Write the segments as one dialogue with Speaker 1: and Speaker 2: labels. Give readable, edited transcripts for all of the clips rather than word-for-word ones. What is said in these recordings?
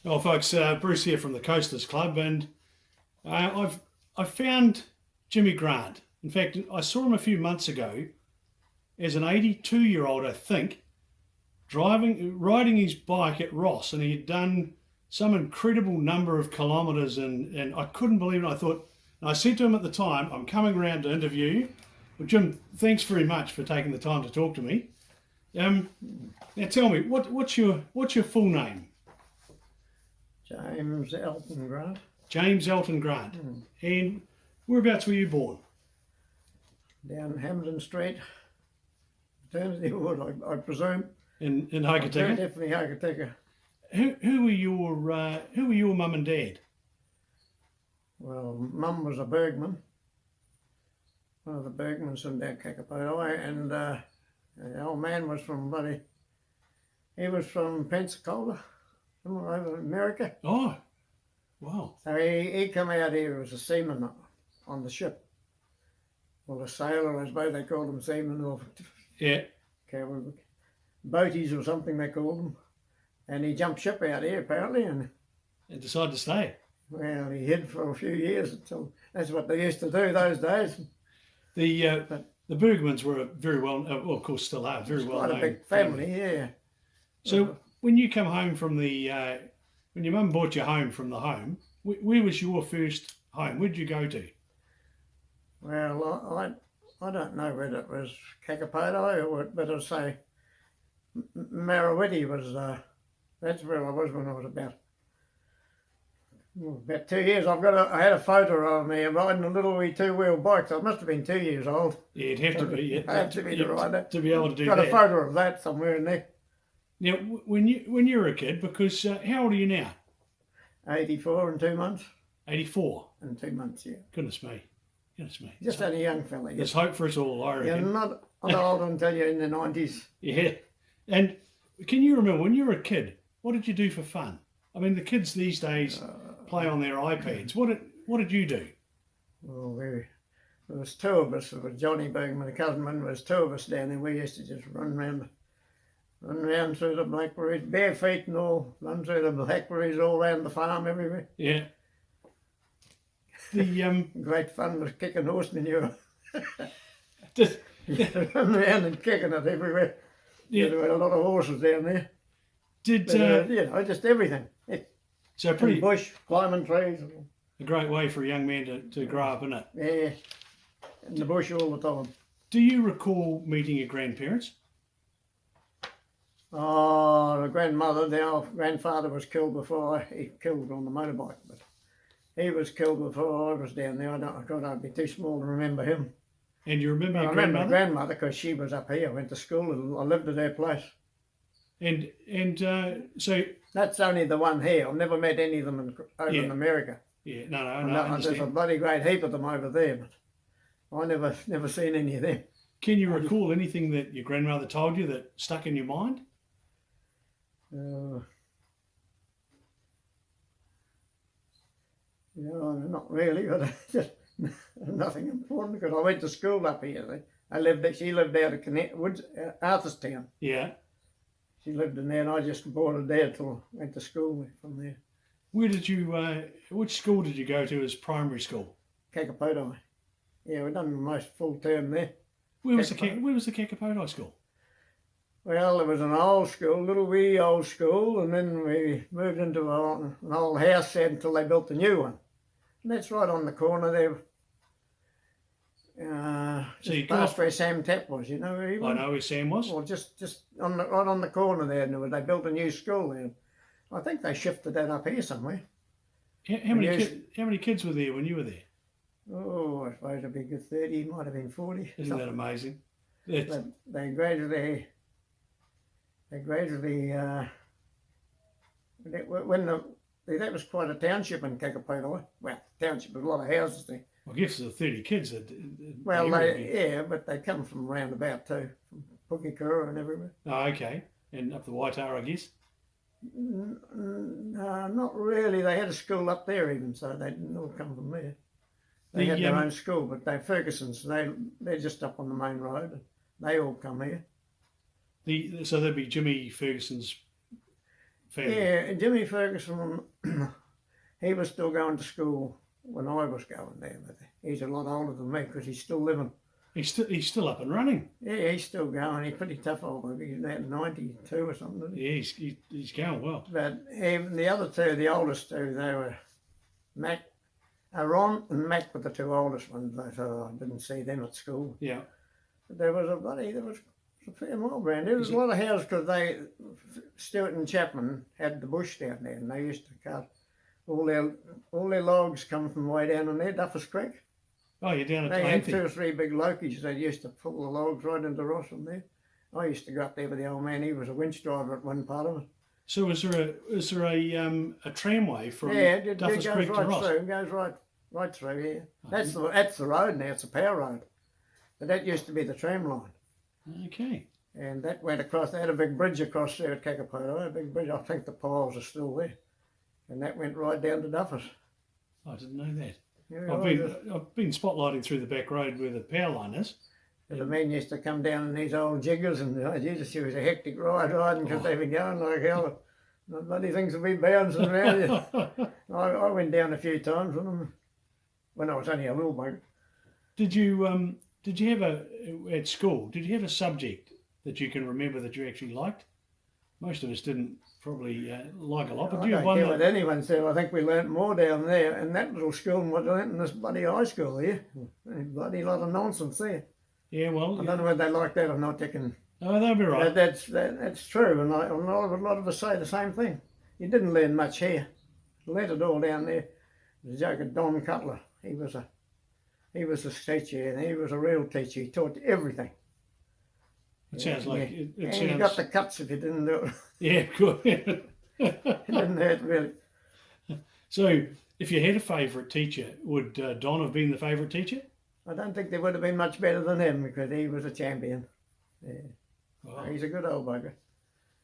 Speaker 1: Well, folks, Bruce here from the Coasters Club, and I've found Jimmy Grant. In fact, I saw him a few months ago as an 82-year-old, I think, riding his bike at Ross, and he had done some incredible number of kilometres, and I couldn't believe it. I thought, and I said to him at the time, "I'm coming around to interview you." Well, Jim, thanks very much for taking the time to talk to me. Um, Now, tell me, what's your full name?
Speaker 2: James Elton Grant.
Speaker 1: James Elton Grant. And whereabouts were you born?
Speaker 2: Down Hamden Street, Eternity Wood, I presume.
Speaker 1: In Hokitika?
Speaker 2: Definitely Hokitika.
Speaker 1: Who were your mum and dad?
Speaker 2: Well, Mum was a Bergman, one of the Bergmans from down Kakapotoi, and the old man was from he was from Pensacola, from over in America.
Speaker 1: Oh, wow.
Speaker 2: So he come out here as a seaman on the ship. Well, a sailor, I suppose they called him seaman, or
Speaker 1: Yeah.
Speaker 2: boaties or something they called them. And he jumped ship out here apparently, and
Speaker 1: And decided to stay.
Speaker 2: well, he hid for a few years until that's what they used to do those days.
Speaker 1: The Bergmans were a very well, of course, still are very well
Speaker 2: Quite a
Speaker 1: known
Speaker 2: big family, yeah.
Speaker 1: So when you come home from when your mum brought you home from the home, where was your first home? Where'd you go to?
Speaker 2: Well, I don't know whether it was Kakapotoi or what, but I'd say Marawiti was, that's where I was when I was about 2 years. I had a photo of me riding a little wee two-wheel bike, so I must have been 2 years old.
Speaker 1: Yeah, it'd have to be. Yeah,
Speaker 2: I had to be to ride that.
Speaker 1: to be able to do
Speaker 2: Got
Speaker 1: that.
Speaker 2: a photo of that somewhere in there.
Speaker 1: Now, when you were a kid, because how old are you now?
Speaker 2: 84 and 2 months.
Speaker 1: 84.
Speaker 2: And 2 months, yeah.
Speaker 1: Goodness me.
Speaker 2: Just only a young fella.
Speaker 1: There's hope for us all, I
Speaker 2: You're
Speaker 1: reckon.
Speaker 2: not old until you're in the 90s.
Speaker 1: Yeah. And can you remember when you were a kid, what did you do for fun? I mean, the kids these days play on their iPads. What did you do?
Speaker 2: Well, there was two of us. There was Johnny Bergman, a cousin, and there was two of us down there. We used to just run around through the blackberries, bare feet and all, run through the blackberries all around the farm everywhere.
Speaker 1: Yeah. The
Speaker 2: Great fun was kicking horse manure.
Speaker 1: did,
Speaker 2: Run around and kicking it everywhere.
Speaker 1: Yeah.
Speaker 2: There were a lot of horses down there.
Speaker 1: did
Speaker 2: But, just everything.
Speaker 1: so pretty
Speaker 2: Bush, climbing trees.
Speaker 1: a great way for a young man to grow up in it.
Speaker 2: Yeah, in the bush all the time.
Speaker 1: Do you recall meeting your grandparents?
Speaker 2: Oh, the grandmother, our grandfather was killed before he killed on the motorbike, but he was killed before I was down there. I'd be too small to remember him.
Speaker 1: And you remember
Speaker 2: I
Speaker 1: your
Speaker 2: remember my
Speaker 1: grandmother?
Speaker 2: grandmother because she was up here. I went to school and I lived at her place.
Speaker 1: So
Speaker 2: That's only the one here. I've never met any of them over in America.
Speaker 1: yeah, no, I
Speaker 2: There's a
Speaker 1: understand.
Speaker 2: bloody great heap of them over there, but I never seen any of them.
Speaker 1: Can you recall anything that your grandmother told you that stuck in your mind?
Speaker 2: Not really, but just nothing important because I went to school up here. She lived out of Woods, Arthurstown.
Speaker 1: Yeah.
Speaker 2: She lived in there, and I just boarded there till I went to school from there.
Speaker 1: Where did you? Which school did you go to as primary school?
Speaker 2: Kakapotoi. Yeah, we done most full term there.
Speaker 1: Where was the Kakapotoi school?
Speaker 2: Well, there was an old school, little wee old school, and then we moved into an old house there until they built a new one. And that's right on the corner there.
Speaker 1: So you
Speaker 2: Past where Sam Tapp was, you know where he was?
Speaker 1: I know where Sam was.
Speaker 2: Well, just right on the corner there, and they built a new school there. I think they shifted that up here somewhere.
Speaker 1: How many kids were there when you were there?
Speaker 2: Oh, I suppose it'd be a good 30, might have been 40.
Speaker 1: Isn't that amazing?
Speaker 2: But they gradually, that was quite a township in Kakapotoi. Well, township with a lot of houses there.
Speaker 1: I guess the 30 kids.
Speaker 2: Well, but they come from round about too, from Pukekura and everywhere.
Speaker 1: Oh, okay. And up the Waitara, I guess.
Speaker 2: Not really. They had a school up there even, so they didn't all come from there. They had their own school, but they're Ferguson's. They're just up on the main road. They all come here.
Speaker 1: So there'd be Jimmy Ferguson's family.
Speaker 2: Yeah, Jimmy Ferguson, he was still going to school when I was going there, but he's a lot older than me because he's still living.
Speaker 1: He's still up and running.
Speaker 2: Yeah, he's still going. He's pretty tough old bloke. He's about 92 or something. Isn't he?
Speaker 1: Yeah, he's going well.
Speaker 2: But even the other two, the oldest two, they were Mac, Ron and Mac were the two oldest ones. So I didn't see them at school.
Speaker 1: Yeah.
Speaker 2: But there was a fair mob around. There was a lot of houses because Stewart and Chapman had the bush down there, and they used to cut all their logs come from way down in there, Duffers Creek.
Speaker 1: Oh, you're down at
Speaker 2: They had
Speaker 1: Tlanty.
Speaker 2: 2 or 3 big Lokies that used to pull the logs right into Ross from there. I used to go up there with the old man. He was a winch driver at one part of it.
Speaker 1: So is there a tramway from
Speaker 2: It
Speaker 1: Duffers
Speaker 2: goes
Speaker 1: Creek
Speaker 2: right
Speaker 1: to Ross?
Speaker 2: through. It goes right through here.
Speaker 1: Oh,
Speaker 2: That's the road now. It's a power road. But that used to be the tram line.
Speaker 1: Okay.
Speaker 2: And that went across. They had a big bridge across there at Kakapoto. A big bridge. I think the piles are still there. And that went right down to Duffers.
Speaker 1: I didn't know that.
Speaker 2: Yeah,
Speaker 1: I've been spotlighting through the back road where the power line is.
Speaker 2: The men used to come down in these old jiggers, and Jesus, it was a hectic ride riding because they'd be going like hell. The bloody things would be bouncing around you. I went down a few times with them when I was only a little boat.
Speaker 1: Did you have at school? Did you have a subject that you can remember that you actually liked? Most of us didn't probably like a lot, but
Speaker 2: I
Speaker 1: do you have
Speaker 2: don't
Speaker 1: one
Speaker 2: care
Speaker 1: that?
Speaker 2: what anyone said. I think we learnt more down there in that little school than what we learnt in this bloody high school here. A bloody lot of nonsense there.
Speaker 1: Yeah, well,
Speaker 2: I don't know whether they like that or not. They can.
Speaker 1: oh, they'll be right.
Speaker 2: That's true, and a lot of us say the same thing. You didn't learn much here. You learnt it all down there. The joke of Don Cutler. He was a teacher, and he was a real teacher. He taught you everything.
Speaker 1: It sounds like it
Speaker 2: and
Speaker 1: sounds.
Speaker 2: you got the cuts if you didn't do it.
Speaker 1: Yeah, good.
Speaker 2: It didn't hurt really.
Speaker 1: So, if you had a favourite teacher, would Don have been the favourite teacher?
Speaker 2: I don't think there would have been much better than him because he was a champion. Yeah.
Speaker 1: Wow.
Speaker 2: He's a good old bugger.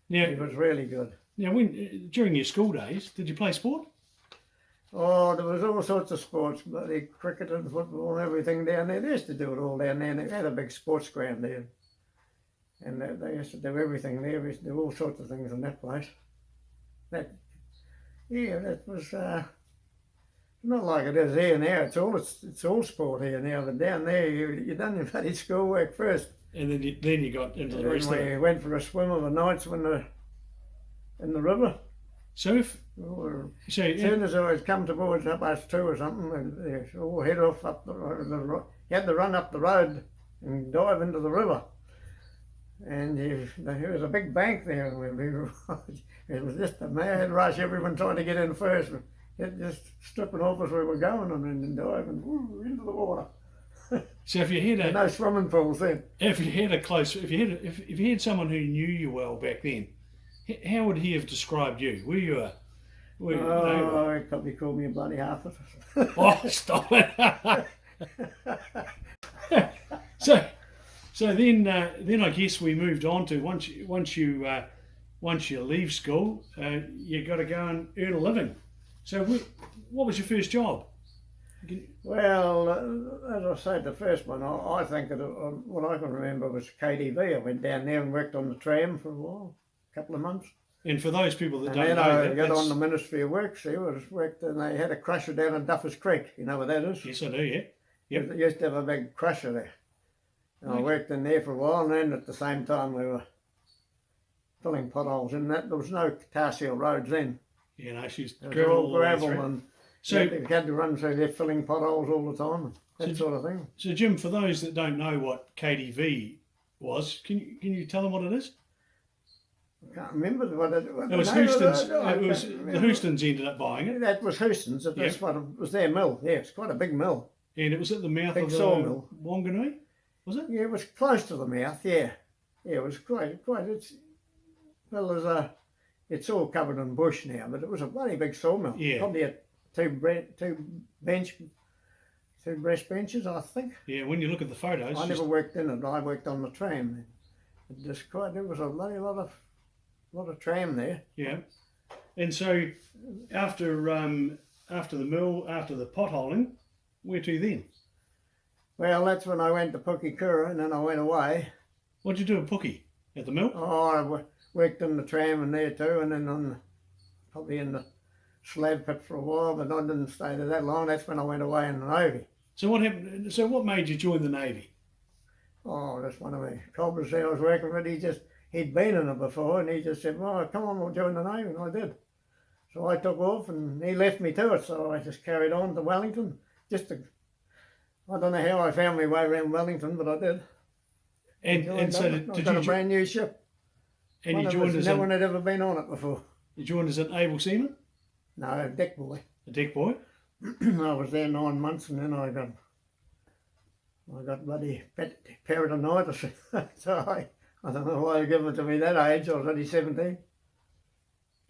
Speaker 1: Now,
Speaker 2: He was really good.
Speaker 1: when during your school days, did you play sport?
Speaker 2: Oh, there was all sorts of sports, bloody cricket and football and everything down there. They used to do it all down there. They had a big sports ground there. And they used to do everything there. We used to do all sorts of things in that place. That was not like it is here now. It's all sport here now. But down there, you done your bloody schoolwork first.
Speaker 1: And then you got into the
Speaker 2: And
Speaker 1: rest of it.
Speaker 2: we went for a swim of the nights in the river.
Speaker 1: So if
Speaker 2: As
Speaker 1: so,
Speaker 2: soon as I was come towards up past 2 or something, they all head off up you had to run up the road and dive into the river. And there was a big bank there. It was just a mad rush, everyone trying to get in first. It just stripping off as we were going and diving into the water.
Speaker 1: so if you had
Speaker 2: No swimming pools then.
Speaker 1: if you had someone who knew you well back then, how would he have described you? Were you a
Speaker 2: Oh, he probably called me a bloody half of it.
Speaker 1: oh, stop it! so then I guess we moved on to once you leave school, you got to go and earn a living. So what was your first job?
Speaker 2: Well, as I said, the first one, I think what I can remember was KTV. I went down there and worked on the tram for a while, a couple of months.
Speaker 1: And for those people that
Speaker 2: And
Speaker 1: don't
Speaker 2: then
Speaker 1: know,
Speaker 2: I got
Speaker 1: that's-
Speaker 2: on the Ministry of Works. There was worked, and they had a crusher down in Duffers Creek. You know where that is?
Speaker 1: yes, I do. Yeah. Yep.
Speaker 2: They used to have a big crusher there. And I worked in there for a while, and then at the same time we were filling potholes in that. There was no tar seal roads then.
Speaker 1: You know, she's
Speaker 2: It was
Speaker 1: gravel all
Speaker 2: all
Speaker 1: the way
Speaker 2: gravel,
Speaker 1: through.
Speaker 2: and
Speaker 1: So,
Speaker 2: you had to run through there filling potholes all the time, that sort of thing.
Speaker 1: so Jim, for those that don't know what KTV was, can you tell them what it is?
Speaker 2: I can't remember what
Speaker 1: It was
Speaker 2: the name of
Speaker 1: Houston's.
Speaker 2: I
Speaker 1: It was
Speaker 2: can't
Speaker 1: the
Speaker 2: remember.
Speaker 1: Houstons ended up buying it,
Speaker 2: That was Houston's. That's what it was their mill. Yeah, it's quite a big mill.
Speaker 1: and it was at the mouth
Speaker 2: Big
Speaker 1: of the
Speaker 2: sawmill.
Speaker 1: Wanganui, was it?
Speaker 2: Yeah, it was close to the mouth. Yeah, it was quite. It's all covered in bush now, but it was a bloody big sawmill.
Speaker 1: Yeah.
Speaker 2: Probably a two breast benches, I think.
Speaker 1: Yeah. When you look at the photos,
Speaker 2: I
Speaker 1: just-
Speaker 2: never worked in it. I worked on the tram. There was a bloody lot of tram there.
Speaker 1: yeah. And so after the mill, after the potholing, where to then?
Speaker 2: Well, that's when I went to Pukekura, and then I went away.
Speaker 1: What'd you do at Pookie? At the mill?
Speaker 2: Oh, I worked in the tram and there too, and then probably in the slab pit for a while, but I didn't stay there that long. That's when I went away in the Navy.
Speaker 1: So what happened? So what made you join the Navy?
Speaker 2: Oh, that's one of the cobbers there I was working with. He'd been in it before, and he just said, "Well, come on, we'll join the Navy," and I did. So I took off, and he left me to it. So I just carried on to Wellington. I don't know how I found my way around Wellington, but I did.
Speaker 1: And so
Speaker 2: I
Speaker 1: did
Speaker 2: got
Speaker 1: you?
Speaker 2: a brand new ship.
Speaker 1: And you
Speaker 2: One of
Speaker 1: joined
Speaker 2: us,
Speaker 1: as
Speaker 2: no one had ever been on it before.
Speaker 1: an able seaman,
Speaker 2: No, deck boy.
Speaker 1: a deck boy.
Speaker 2: I was there 9 months, and then I got bloody peritonitis. So I don't know why they gave it to me that age. I was only 17.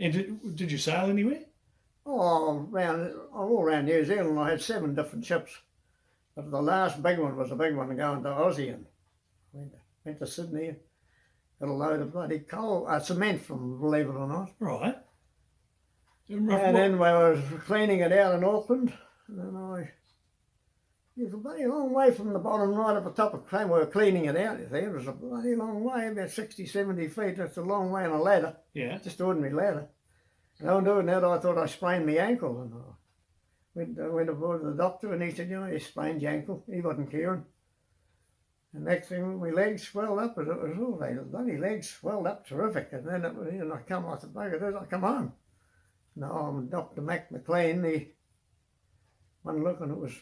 Speaker 1: And did you sail anywhere?
Speaker 2: Oh, all around New Zealand. I had 7 different ships, but the last big one was a big one going to Aussie, and went to Sydney. Got a load of bloody cement from, believe it or not.
Speaker 1: Right.
Speaker 2: And then we was cleaning it out in Auckland, and then it was a bloody long way from the bottom right at the top of Clayton. We were cleaning it out, you see. It was a bloody long way, about 60, 70 feet. That's a long way on a ladder,
Speaker 1: Yeah.
Speaker 2: just an ordinary ladder. And on doing that, I thought I sprained my ankle, and I went aboard to the doctor, and he said, "You sprained your ankle." He wasn't caring. And next thing, my legs swelled up, and it was all the bloody legs swelled up terrific. And then I said, "Bugger this," I come home. No, I'm Dr. Mac McLean. One look, and it was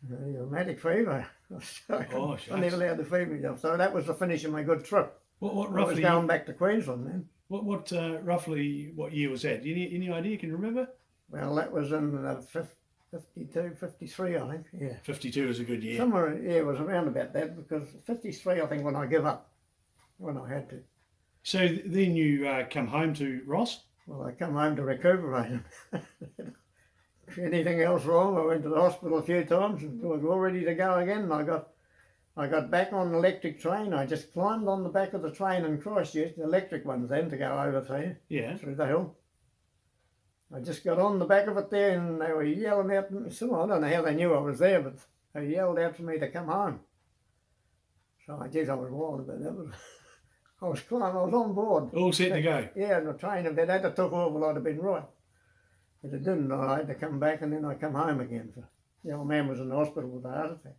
Speaker 2: rheumatic fever. So
Speaker 1: Oh,
Speaker 2: I
Speaker 1: shucks.
Speaker 2: never allowed to feed myself. So that was the finish of my good trip.
Speaker 1: What
Speaker 2: I was
Speaker 1: roughly?
Speaker 2: going back to Queensland then.
Speaker 1: What roughly? What year was that? Any idea? Can you remember?
Speaker 2: Well, that was in 52, 53, I think. Yeah.
Speaker 1: 52 is a good year.
Speaker 2: Somewhere, yeah, it was around about that, because 53, I think, when I give up, when I had to.
Speaker 1: So then you come home to Ross.
Speaker 2: Well, I come home to recuperate. If anything else wrong, I went to the hospital a few times and was all ready to go again. And I got back on the electric train. I just climbed on the back of the train in Christchurch, the electric ones then, to go over through the hill. I just got on the back of it there, and they were yelling out. So I don't know how they knew I was there, but they yelled out to me to come home. So I guess I was wild about that. But I was on board.
Speaker 1: All set to go.
Speaker 2: Yeah, and the train, if that had took off, well, I'd have been right. But it didn't. I had to come back, and then I come home again. So the old man was in the hospital with a heart attack.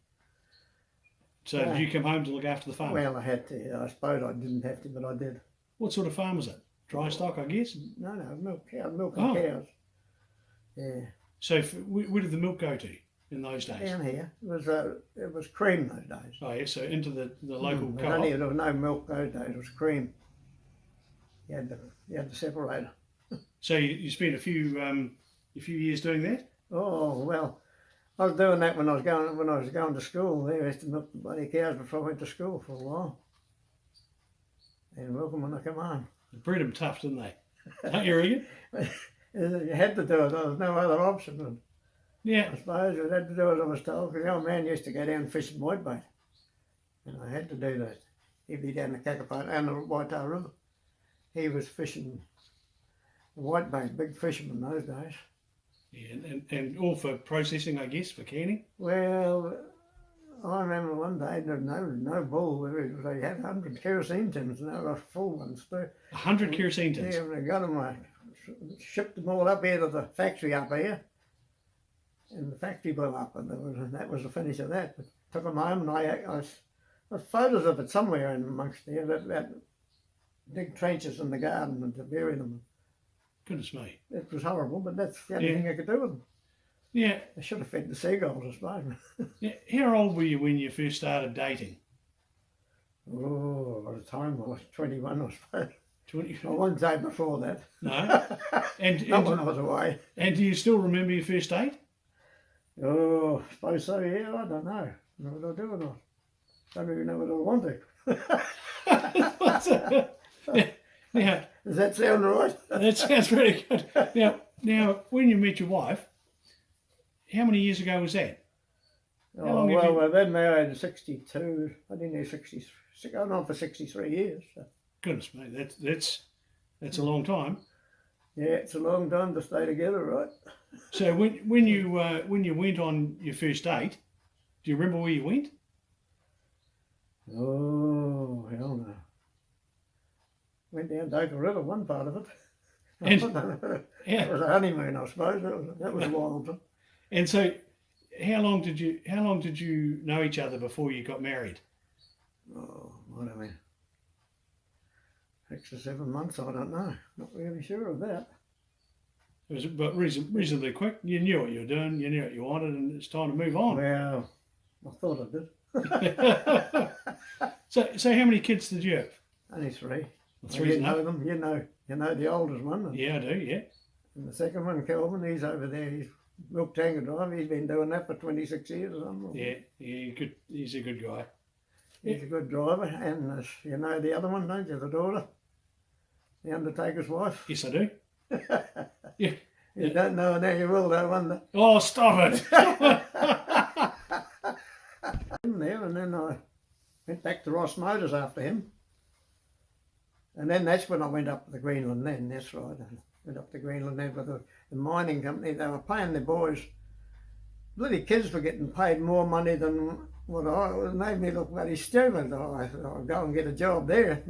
Speaker 1: So did you come home to look after the farm?
Speaker 2: Well, I had to. I suppose I didn't have to, but I did.
Speaker 1: What sort of farm was it? Dry stock, I guess.
Speaker 2: No, milk and cows. Yeah.
Speaker 1: So where did the milk go to in those days?
Speaker 2: Down here, it was cream those days.
Speaker 1: Oh yeah, so into the local
Speaker 2: There
Speaker 1: co-op.
Speaker 2: was no milk those days. It was cream. You had the separator.
Speaker 1: So you spent a few years doing that.
Speaker 2: Oh well, I was doing that when I was going to school. There, I used to milk the bloody cows before I went to school for a while, and milk them when I come home.
Speaker 1: They bred them tough, didn't they? Don't you reckon?
Speaker 2: You had to do it. There was no other option. And
Speaker 1: Yeah.
Speaker 2: I suppose you had to do as I was told, because the old man used to go down fishing whitebait, and I had to do that. He'd be down the Kakapota and the Waitara River. He was fishing whitebait, big fisherman those days.
Speaker 1: Yeah, and all for processing, I guess, for canning.
Speaker 2: Well, I remember one day, no bull, they had 100 kerosene tins, and they were full ones too.
Speaker 1: 100 kerosene tins.
Speaker 2: Yeah, when I got them, I shipped them all up here to the factory up here, and the factory blew up, and that was the finish of that. But took them home, and there's photos of it somewhere in amongst there, that big trenches in the garden, and to bury them.
Speaker 1: Goodness me.
Speaker 2: It was horrible, but that's the only thing I could do with them.
Speaker 1: Yeah.
Speaker 2: I should have fed the seagulls, I suppose.
Speaker 1: Yeah. How old were you when you first started dating?
Speaker 2: Oh, by the time I was 21, I suppose.
Speaker 1: 20.
Speaker 2: I won't say before that.
Speaker 1: No. And
Speaker 2: Not when I was away.
Speaker 1: And do you still remember your first date?
Speaker 2: Oh, I suppose so, yeah, I don't know. What do I do or not? Don't even know what I want to.
Speaker 1: Now,
Speaker 2: Does that sound right?
Speaker 1: that sounds very good. Now, when you met your wife, how many years ago was that? How
Speaker 2: Oh,
Speaker 1: long have
Speaker 2: well,
Speaker 1: you-
Speaker 2: we've been married in 62. I didn't know 63. Going on for 63 years. So.
Speaker 1: Goodness me, that's a long time.
Speaker 2: Yeah, it's a long time to stay together, right?
Speaker 1: So when you went on your first date, do you remember where you went?
Speaker 2: Oh, hell no. Went down Doka River, one part of it.
Speaker 1: And
Speaker 2: That
Speaker 1: yeah,
Speaker 2: was a honeymoon, I suppose. That was a wild one.
Speaker 1: and so how long did you know each other before you got married?
Speaker 2: Oh, what do I mean? 6 or 7 months, I don't know. Not really sure of that.
Speaker 1: It was but reasonably quick. You knew what you were doing, you knew what you wanted, and it's time to move on.
Speaker 2: Well, I thought I did.
Speaker 1: So how many kids did you have?
Speaker 2: Only three.
Speaker 1: Three's
Speaker 2: You know
Speaker 1: enough.
Speaker 2: them. You know the oldest one.
Speaker 1: Yeah, I do. Yeah,
Speaker 2: And the second one, Kelvin, he's over there. He's milk tanker driver. He's been doing that for 26 years or something.
Speaker 1: yeah. Good. He's a good guy.
Speaker 2: He's a good driver. And you know the other one, don't you? The daughter, the undertaker's wife.
Speaker 1: Yes, I do. Yeah.
Speaker 2: You don't know her now, you will, though, wonder.
Speaker 1: Oh, stop it!
Speaker 2: In there, and then I went back to Ross Motors after him. And then that's when I went up to the Greenland then, that's right. I went up to Greenland then for the mining company. They were paying their boys. Bloody kids were getting paid more money than what it made me look very stupid. I thought I'd go and get a job there.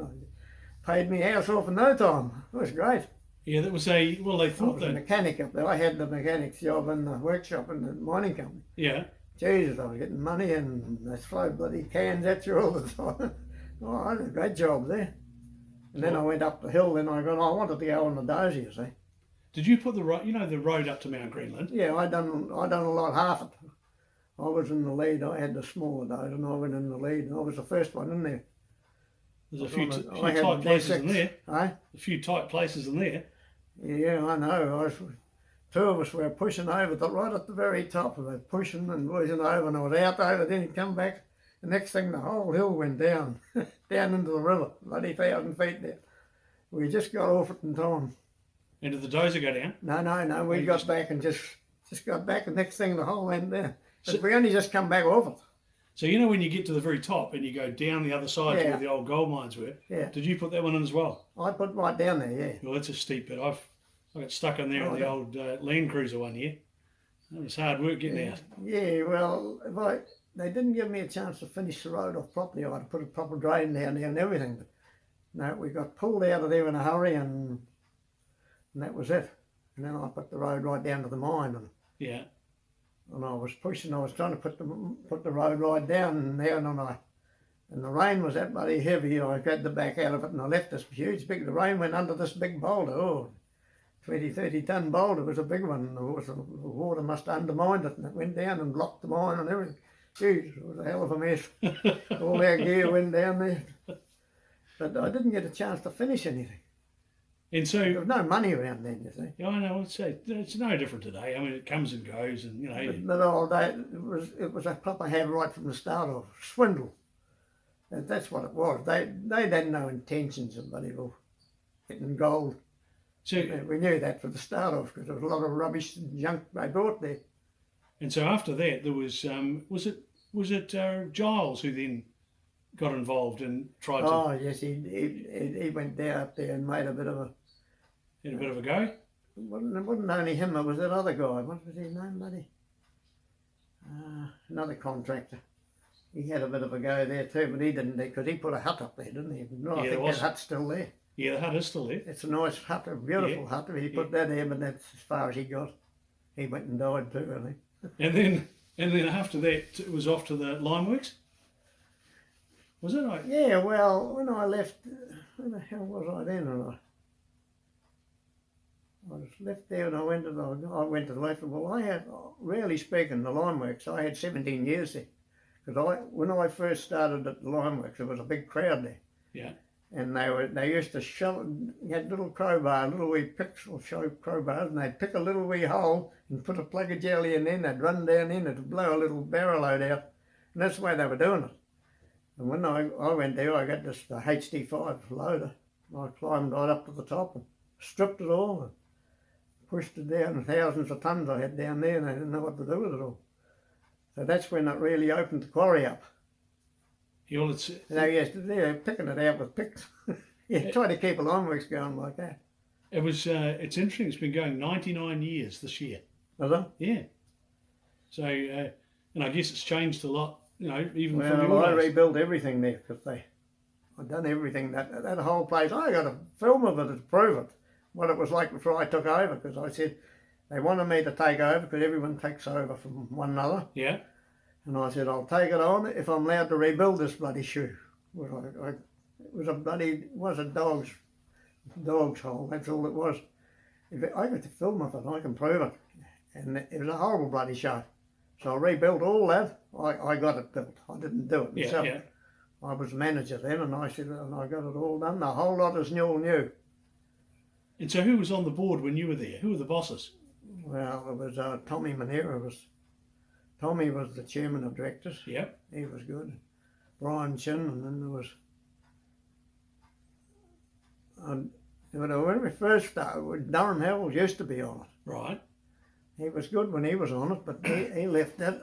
Speaker 2: Paid me house off in no time. It was great.
Speaker 1: Yeah, that was a well. They
Speaker 2: I
Speaker 1: thought
Speaker 2: was a
Speaker 1: that.
Speaker 2: mechanic up there. I had the mechanic's job in the workshop in the mining company.
Speaker 1: Yeah,
Speaker 2: Jesus, I was getting money and they throw bloody cans at you all the time. Oh, I had a great job there. And then I went up the hill. Then I wanted to go on the dozy, you see.
Speaker 1: did you put the road? You know the road up to Mount Greenland.
Speaker 2: Yeah, I done a lot, half it. I was in the lead. I had the smaller dozer, and I went in the lead. And I was the first one in there.
Speaker 1: There's a
Speaker 2: I
Speaker 1: few,
Speaker 2: was on
Speaker 1: few
Speaker 2: I had
Speaker 1: tight
Speaker 2: the
Speaker 1: places in
Speaker 2: D6.
Speaker 1: there.
Speaker 2: Eh?
Speaker 1: A few tight places in there.
Speaker 2: Yeah, I know. Two of us were pushing over right at the very top. We were pushing and pushing over, and I was out over. Then he'd come back. The next thing, the whole hill went down, down into the river, bloody 1,000 feet there. We just got off it in time.
Speaker 1: And did the dozer go down?
Speaker 2: No. We
Speaker 1: you
Speaker 2: got
Speaker 1: just-
Speaker 2: back and just got back. The next thing, the whole went down. But
Speaker 1: So-
Speaker 2: we only just come back off it.
Speaker 1: So you know when you get to the very top and you go down the other side to
Speaker 2: Yeah.
Speaker 1: where the old gold mines were.
Speaker 2: Yeah.
Speaker 1: Did you put that one in as well?
Speaker 2: I put right down there, yeah.
Speaker 1: Well, that's a steep bit. I got stuck in there
Speaker 2: Oh,
Speaker 1: in the old Land Cruiser one year. That was hard work getting out.
Speaker 2: Yeah, well, they didn't give me a chance to finish the road off properly. I had to put a proper drain down there and everything. But no, we got pulled out of there in a hurry and that was it. And then I put the road right down to the mine
Speaker 1: Yeah.
Speaker 2: and I was pushing. I was trying to put the road right down there, and the rain was that bloody heavy. I grabbed the back out of it and I left this huge big. The rain went under this big boulder. 20, 30 ton boulder. It was a big one. The water must have undermined it, and it went down and blocked the mine and everything. Jeez, it was a hell of a mess. All our gear went down there. But I didn't get a chance to finish anything.
Speaker 1: And
Speaker 2: There
Speaker 1: so,
Speaker 2: was no money around then, you see.
Speaker 1: yeah, I know, it's no different today. I mean, it comes and goes, and you know,
Speaker 2: But all day, it was a proper have right from the start of swindle. And that's what it was. They had no intentions of bloody well getting gold.
Speaker 1: so
Speaker 2: We knew that from the start off because there was a lot of rubbish and junk they brought there.
Speaker 1: and so after that, there was it Giles who then got involved and tried to
Speaker 2: Oh yes, he went down up there and made a bit of a.
Speaker 1: had a bit of a go.
Speaker 2: It wasn't only him. It was that other guy. What was his name, buddy? Another contractor. He had a bit of a go there too, but he didn't because he put a hut up there, didn't he? No,
Speaker 1: Yeah,
Speaker 2: I
Speaker 1: there
Speaker 2: think
Speaker 1: was.
Speaker 2: that hut's still there.
Speaker 1: Yeah, the hut is still there.
Speaker 2: It's a nice hut, a beautiful
Speaker 1: Yeah.
Speaker 2: hut. He put that there, but that's as far as he got. He went and died too, I think.
Speaker 1: And then after that, it was off to the limeworks. Was it?
Speaker 2: Yeah, well, when I left, where the hell was I then? And I was left there and I went to the left. Well, I had, really speaking, the limeworks, I had 17 years there. Because when I first started at the limeworks, there was a big crowd there.
Speaker 1: Yeah.
Speaker 2: And they used to you had little crowbar, little wee picks or show crowbars, and they'd pick a little wee hole and put a plug of jelly in there, they'd run down in it to blow a little barrel load out. And that's the way they were doing it. And when I went there, I got the HD5 loader. I climbed right up to the top and stripped it all and pushed it down. Thousands of tons I had down there and I didn't know what to do with it all. So that's when it really opened the quarry up.
Speaker 1: Yeah, well, it's,
Speaker 2: They're picking it out with picks. You try to keep a limeworks going like that.
Speaker 1: it was it's interesting. It's been going 99 years this year.
Speaker 2: Was it?
Speaker 1: Yeah. So and I guess it's changed a lot. You know, even from
Speaker 2: Well,
Speaker 1: your
Speaker 2: I
Speaker 1: days.
Speaker 2: rebuilt everything there because I'd done everything. That whole place, I got a film of it to prove it. what it was like before I took over, because I said they wanted me to take over because everyone takes over from one another.
Speaker 1: Yeah.
Speaker 2: And I said, I'll take it on if I'm allowed to rebuild this bloody shoe. Well, it was a bloody, it was a dog's hole, that's all it was. I got to film of it, I can prove it. And it was a horrible bloody show. So I rebuilt all that. I got it built. I didn't do it myself.
Speaker 1: Yeah.
Speaker 2: I was manager then, and I said, and I got it all done. The whole lot is all new.
Speaker 1: And so who was on the board when you were there? Who were the bosses?
Speaker 2: Well, there was Tommy Manera. Tommy was the chairman of directors.
Speaker 1: Yep.
Speaker 2: He was good. Brian Chin, and then there was. When we first started, Durham Howells used to be on it.
Speaker 1: Right.
Speaker 2: He was good when he was on it, but he left it.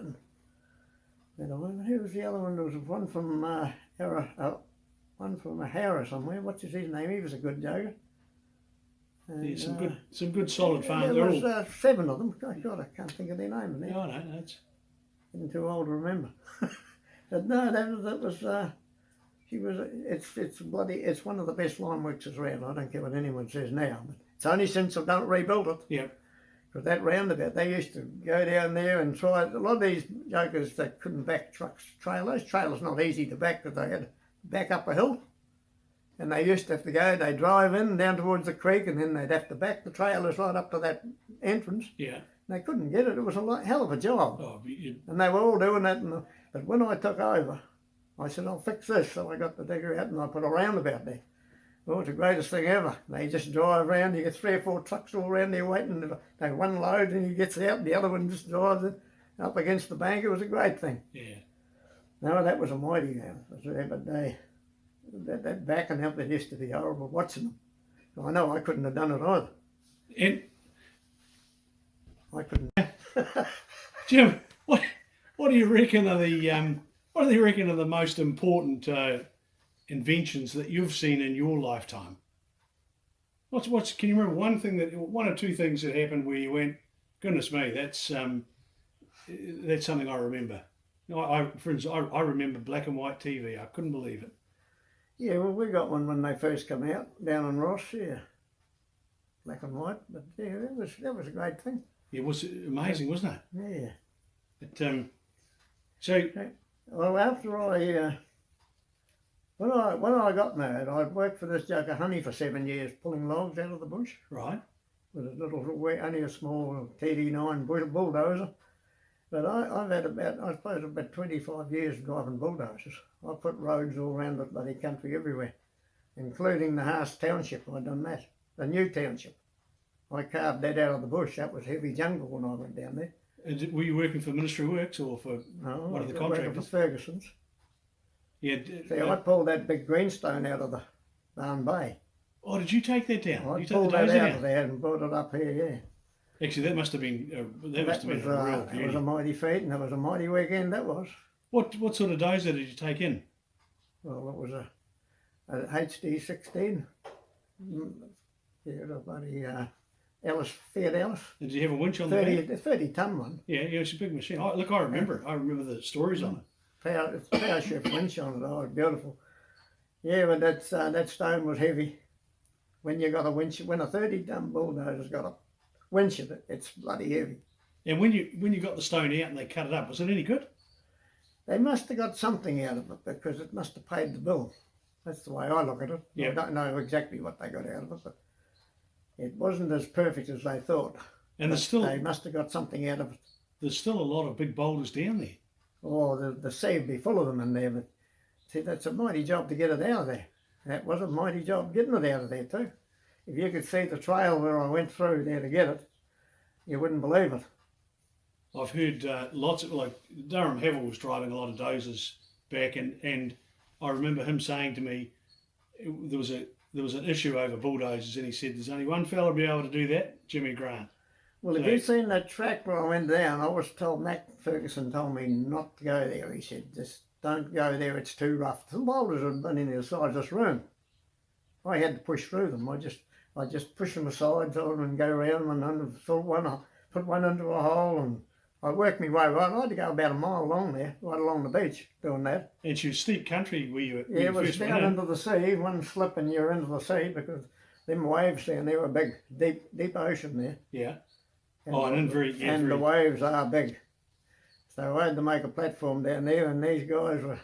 Speaker 2: And who was the other one? There was one from Harris somewhere. What's his name? He was a good joker. And,
Speaker 1: Yeah, some good solid farmers.
Speaker 2: There was 7 of them. God, I can't think of their name.
Speaker 1: Yeah, I know. It's
Speaker 2: Getting too old to remember. But no, that was. She was. It's bloody. It's one of the best line works around. I don't care what anyone says now, but it's only since I've done rebuilt it.
Speaker 1: Yep.
Speaker 2: Because that roundabout, they used to go down there and try. A lot of these jokers that couldn't back trucks, trailers. Trailers not easy to back because they had to back up a hill. And they used to have to go, they'd drive in down towards the creek and then they'd have to back the trailers right up to that entrance.
Speaker 1: Yeah.
Speaker 2: They couldn't get it. It was a hell of a job.
Speaker 1: Oh,
Speaker 2: And they were all doing that. But when I took over, I said, I'll fix this. So I got the digger out and I put a roundabout there. Well, it's the greatest thing ever. They just drive around. You get 3 or 4 trucks all around there waiting. They one load and he gets out and the other one just drives it up against the bank. It was a great thing.
Speaker 1: Yeah.
Speaker 2: No, that was a mighty but that backing up, that used to be horrible watching them. I know I couldn't have done it either.
Speaker 1: And
Speaker 2: I couldn't.
Speaker 1: Jim, what do you reckon are the most important inventions that you've seen in your lifetime? Can you remember one or two things that happened where you went, goodness me, that's something I remember. For instance, I remember black and white TV. I couldn't believe it.
Speaker 2: Yeah, well, we got one when they first come out down in Ross. Yeah, black and white. But yeah, that was a great thing.
Speaker 1: It was amazing, wasn't it?
Speaker 2: Yeah.
Speaker 1: So
Speaker 2: well, after when I got married, I'd worked for this joker Honey for 7 years, pulling logs out of the bush
Speaker 1: right.
Speaker 2: with a little, only a small TD9 bulldozer. But I've had about 25 years driving bulldozers. I put roads all around the bloody country everywhere, including the Haas Township. I'd done that. The new township. I carved that out of the bush. That was heavy jungle when I went down there.
Speaker 1: And were you working for Ministry Works or for one of the contractors?
Speaker 2: For Ferguson's.
Speaker 1: Yeah.
Speaker 2: See, I pulled that big greenstone out of the Barn Bay.
Speaker 1: Oh, did you take that down?
Speaker 2: I
Speaker 1: You
Speaker 2: pulled
Speaker 1: took the
Speaker 2: that
Speaker 1: dozer
Speaker 2: out
Speaker 1: down?
Speaker 2: of there and brought it up here, yeah.
Speaker 1: Actually, that must have been a real
Speaker 2: It
Speaker 1: beauty.
Speaker 2: was a mighty feat and it was a mighty weekend, that was.
Speaker 1: What sort of dozer did you take in?
Speaker 2: Well, it was a HD 16. Yeah, a bloody Fiat Alice.
Speaker 1: Did you have a winch on the back?
Speaker 2: 30 ton one.
Speaker 1: Yeah, it's a big machine. I remember it. I remember the stories on it.
Speaker 2: It's power shift winch on it. Oh, it's beautiful. Yeah, but that stone was heavy. When you got a winch, when a 30 ton bulldozer's got a winch in it, it's bloody heavy.
Speaker 1: And when you got the stone out and they cut it up, was it any good?
Speaker 2: They must have got something out of it because it must have paid the bill. That's the way I look at it.
Speaker 1: Yeah.
Speaker 2: I don't know exactly what they got out of it, but it wasn't as perfect as they thought.
Speaker 1: And
Speaker 2: they must have got something out of it.
Speaker 1: There's still a lot of big boulders down there.
Speaker 2: Oh, the sea would be full of them in there, but see, that's a mighty job to get it out of there. That was a mighty job getting it out of there too. If you could see the trail where I went through there to get it, you wouldn't believe it.
Speaker 1: I've heard lots of, like, Durham Havel was driving a lot of dozers back, and I remember him saying to me, there was an issue over bulldozers, and he said, there's only one fella be able to do that, Jimmy Grant.
Speaker 2: Well, if you'd seen that track where I went down, I was told, Mac Ferguson told me not to go there. He said, just don't go there, it's too rough. The boulders had been in the size of this room. I had to push through them. I just push them aside and go around and put one into a hole, and I worked my way right. I had to go about a mile along there, right along the beach, doing that.
Speaker 1: It's your steep country where you
Speaker 2: Yeah, it was
Speaker 1: first
Speaker 2: down
Speaker 1: went in.
Speaker 2: into the sea. One slip and you're into the sea because them waves down there were big, deep ocean there.
Speaker 1: Yeah.
Speaker 2: And,
Speaker 1: Oh, and very, yeah,
Speaker 2: and the
Speaker 1: very,
Speaker 2: waves are big. So I had to make a platform down there, and these guys were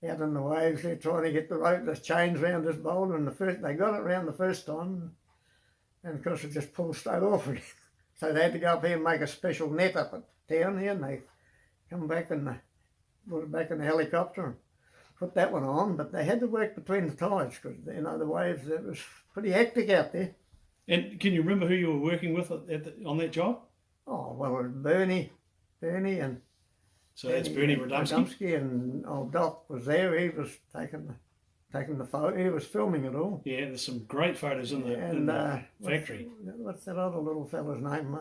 Speaker 2: out in the waves. They're trying to get the rope, the chains round this boulder, and they got it round the first time, and of course it just pulled straight off again. So they had to go up here and make a special net up at town here, and they come back and they put it back in the helicopter and put that one on. But they had to work between the tides because the waves. It was pretty hectic out there.
Speaker 1: And can you remember who you were working with on that job?
Speaker 2: Oh well, it was Bernie, and
Speaker 1: So that's Bernie Radomski.
Speaker 2: And old Doc was there. He was taking the photo. He was filming it all.
Speaker 1: Yeah, there's some great photos in the factory.
Speaker 2: What's that other little fella's name?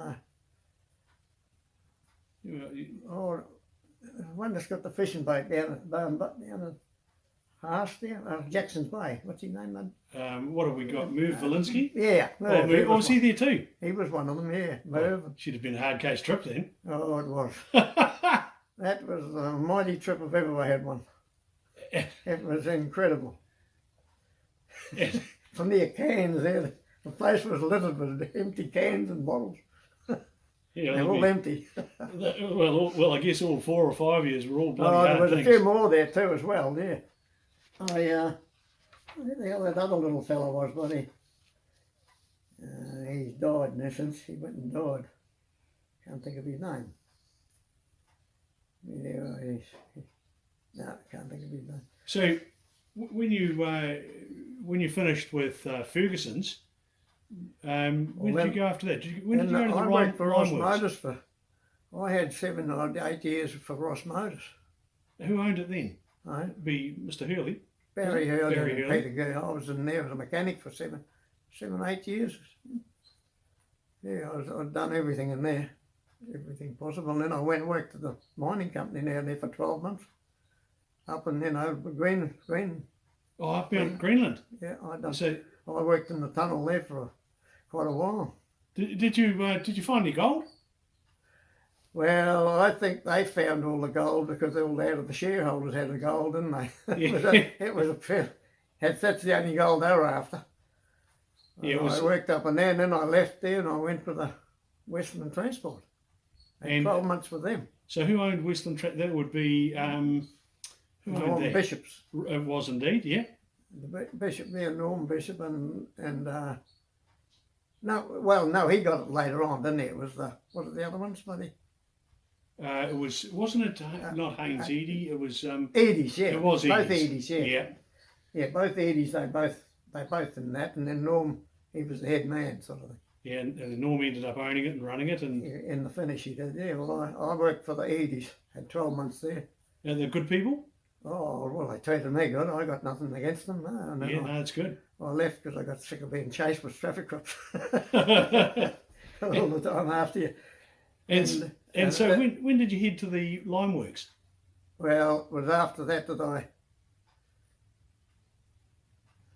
Speaker 2: One that's got the fishing boat down at Haas there, Jackson's Bay. What's his name, man?
Speaker 1: What have we got? Merv Valinsky?
Speaker 2: Yeah.
Speaker 1: Merv, was he there too?
Speaker 2: He was one of them, yeah. Merv.
Speaker 1: Oh, should have been a hard case trip then.
Speaker 2: Oh, it was. That was the mighty trip if ever I had one. It was incredible. From near cans there, the place was littered with empty cans and bottles.
Speaker 1: Yeah,
Speaker 2: they're all empty.
Speaker 1: Well, I guess all 4 or 5 years were all bloody hard
Speaker 2: there was
Speaker 1: things.
Speaker 2: a few more there too as well, yeah. I think the hell that other little fellow was, buddy. He's died in essence. He went and died. Can't think of his name. Yeah, no, can't think of his name.
Speaker 1: So, when you finished with Ferguson's, when did you go after that? When did you go to the
Speaker 2: I
Speaker 1: Rhine
Speaker 2: worked for Ross
Speaker 1: Works?
Speaker 2: Motors I had 7 or 8 years for Ross Motors.
Speaker 1: Who owned it then?
Speaker 2: Right?
Speaker 1: Be Mr. Hurley.
Speaker 2: Barry Hurley and
Speaker 1: Hurley.
Speaker 2: Peter Gay. I was in there as a mechanic for 7, 8 years. Yeah, I'd done everything in there, everything possible. And then I went and worked at the mining company down there for 12 months. Up and then over Green.
Speaker 1: Oh, up in Greenland.
Speaker 2: Yeah,
Speaker 1: So,
Speaker 2: I worked in the tunnel there for quite a while.
Speaker 1: did you find any gold?
Speaker 2: Well, I think they found all the gold because all the shareholders had the gold, didn't they? It was a fair. That's the only gold they were after. Yeah, I worked up in there, and then I left there and I went for the Westland Transport. And 12 months with them.
Speaker 1: So who owned Westland? That would be
Speaker 2: Norman Bishops.
Speaker 1: It was indeed, yeah.
Speaker 2: The Bishop there, Norman Bishop, and no, he got it later on, didn't he? It was what are the other ones, buddy?
Speaker 1: Wasn't it not Haynes Edie? It was
Speaker 2: Edie's, yeah.
Speaker 1: It was
Speaker 2: both
Speaker 1: Edie's,
Speaker 2: yeah. Yeah, both Edie's. They both in that, and then Norm, he was the head man, sort of thing.
Speaker 1: Yeah, and Norm ended up owning it and running it, and
Speaker 2: in the finish he did. Yeah, well, I worked for the Edie's, had 12 months there.
Speaker 1: And they're good people.
Speaker 2: Oh well, they treated me good. I got nothing against them. No,
Speaker 1: that's good.
Speaker 2: I left because I got sick of being chased with traffic cops all the time after you.
Speaker 1: And so when did you head to the lime works?
Speaker 2: Well, it was after that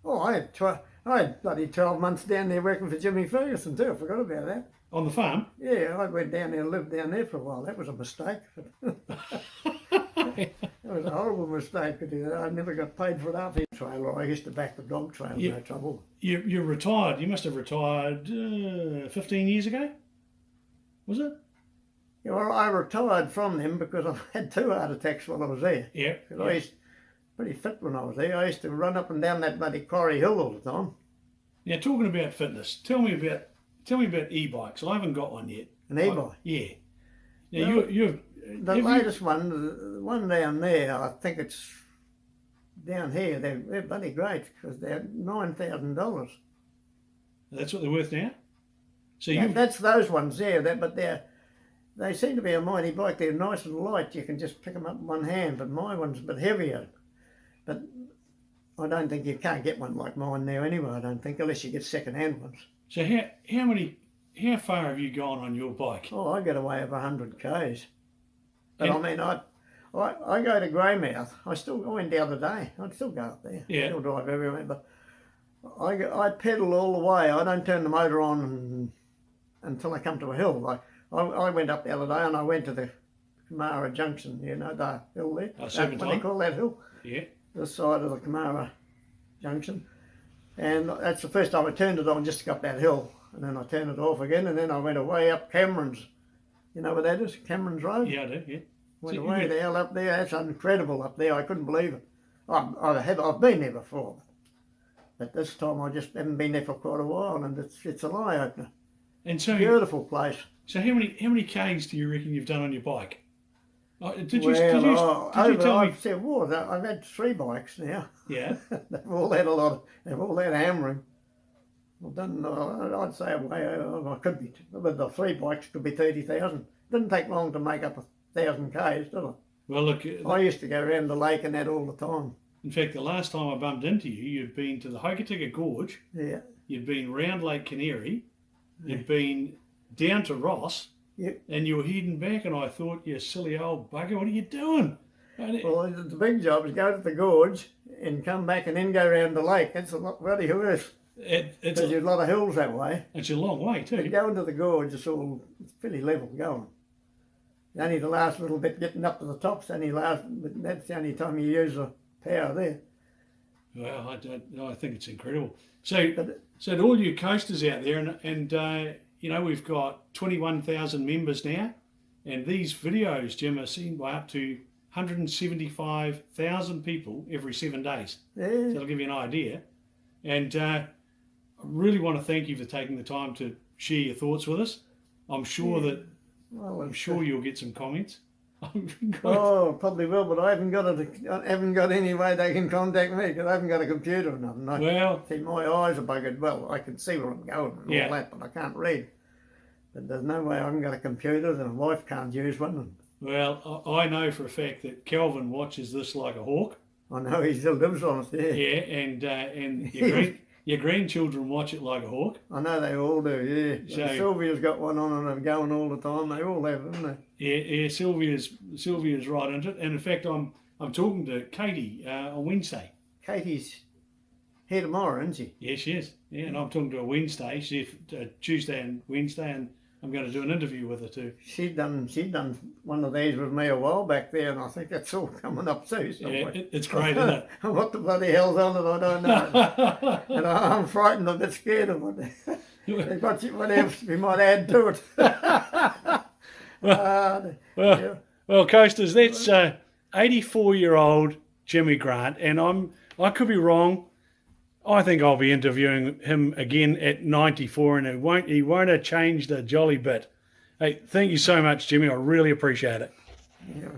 Speaker 2: I had bloody 12 months down there working for Jimmy Ferguson too. I forgot about that.
Speaker 1: On the farm?
Speaker 2: Yeah, I went down there and lived down there for a while. That was a mistake. It was a horrible mistake because I never got paid for it after the trailer. I used to back the dog trailer, no trouble.
Speaker 1: You're retired. You must have retired 15 years ago? Was it?
Speaker 2: Yeah, well, I retired from them because I had 2 heart attacks while I was there.
Speaker 1: Yeah.
Speaker 2: I used pretty fit when I was there. I used to run up and down that bloody Quarry Hill all the time.
Speaker 1: Now, talking about fitness, tell me about e-bikes. I haven't got one yet.
Speaker 2: An e-bike?
Speaker 1: Yeah. Now,
Speaker 2: the latest one, the one down there, I think it's down here. They're bloody great because they're $9,000.
Speaker 1: That's what they're worth now. So
Speaker 2: that's those ones there. But they seem to be a mighty bike. They're nice and light. You can just pick them up in one hand. But my one's a bit heavier. But I don't think you can't get one like mine now anyway. I don't think unless you get second-hand ones.
Speaker 1: So how far have you gone on your bike?
Speaker 2: Oh, I get away over 100 k's. But I mean, I go to Greymouth. I went the other day. I'd still go up there.
Speaker 1: Yeah.
Speaker 2: Still drive everywhere. But I pedal all the way. I don't turn the motor on until I come to a hill. I went up the other day and I went to the Kamara Junction. You know the hill there. What do you call that hill?
Speaker 1: Yeah.
Speaker 2: The side of the Kamara Junction. And that's the first time I turned it on just to go up that hill. And then I turned it off again, and then I went away up Cameron's. You know where that is? Cameron's Road?
Speaker 1: Yeah, I do, yeah.
Speaker 2: Went
Speaker 1: So
Speaker 2: away the hell up there. That's incredible up there. I couldn't believe it. I've been there before. But this time I just haven't been there for quite a while, and it's an eye opener.
Speaker 1: And so,
Speaker 2: Beautiful place.
Speaker 1: so how many Ks do you reckon you've done on your bike? Did you
Speaker 2: Well,
Speaker 1: tell me?
Speaker 2: I've said, well, I've had 3 bikes now.
Speaker 1: Yeah.
Speaker 2: They've all had they've all had hammering. I've done, I'd say, I could be, with the 3 bikes, could be 30,000. Didn't take long to make up 1,000 Ks, did it?
Speaker 1: Well, look,
Speaker 2: I used to go around the lake and that all the time.
Speaker 1: in fact, the last time I bumped into you, you'd been to the Hokitika Gorge,
Speaker 2: Yeah.
Speaker 1: you'd been round Lake Canary, you'd been down to Ross,
Speaker 2: Yeah.
Speaker 1: and you were heading back, and I thought, you silly old bugger, what are you doing? And
Speaker 2: Well, the big job is go to the gorge and come back and then go around the lake. It's a lot bloody worse.
Speaker 1: it's
Speaker 2: There's a lot of hills that way.
Speaker 1: a long way
Speaker 2: But
Speaker 1: too.
Speaker 2: going to the gorge, it's pretty level going. Only the last little bit getting up to the tops, but that's the only time you use the power there.
Speaker 1: Well, I think it's incredible. So,
Speaker 2: But
Speaker 1: so to all you coasters out there, and you know, we've got 21,000 members now, and these videos, Jim, are seen by up to 175,000 people every 7 days. So
Speaker 2: yeah,
Speaker 1: that'll give you an idea. And I really want to thank you for taking the time to share your thoughts with us. I'm sure
Speaker 2: well,
Speaker 1: I'm sure you'll get some comments.
Speaker 2: oh, probably will, but I haven't got any way they can contact me because I haven't got a computer or nothing.
Speaker 1: Well,
Speaker 2: See, my eyes are buggered. Well, I can see where I'm going and
Speaker 1: Yeah.
Speaker 2: all that, but I can't read. But there's no way I haven't got a computer, and my wife can't use one.
Speaker 1: well, I know for a fact that Kelvin watches this like a hawk.
Speaker 2: I know he still lives on it, yeah.
Speaker 1: Yeah, and your grandchildren watch it like a hawk.
Speaker 2: I know they all do, yeah.
Speaker 1: So-
Speaker 2: Sylvia's got one on and they're going all the time. They all have, haven't they?
Speaker 1: Yeah, Sylvia's right into it. And in fact, I'm talking to Katie on Wednesday.
Speaker 2: Katie's here tomorrow, isn't she?
Speaker 1: Yeah, she is. Yeah, and I'm talking to her Wednesday. She's Tuesday and Wednesday, and I'm going to do an interview with her too.
Speaker 2: She'd done one of these with me a while back there, and I think that's all coming up too.
Speaker 1: Yeah,
Speaker 2: Somewhere.
Speaker 1: it's great, isn't it?
Speaker 2: What the bloody hell's on it, I don't know. And I'm frightened, a bit scared of it. What else we might add to it? Yeah.
Speaker 1: Well, coasters, that's 84-year-old Jimmy Grant, and I could be wrong. I think I'll be interviewing him again at 94, and he won't have changed a jolly bit. Hey, thank you so much, Jimmy. I really appreciate it.
Speaker 2: Yeah.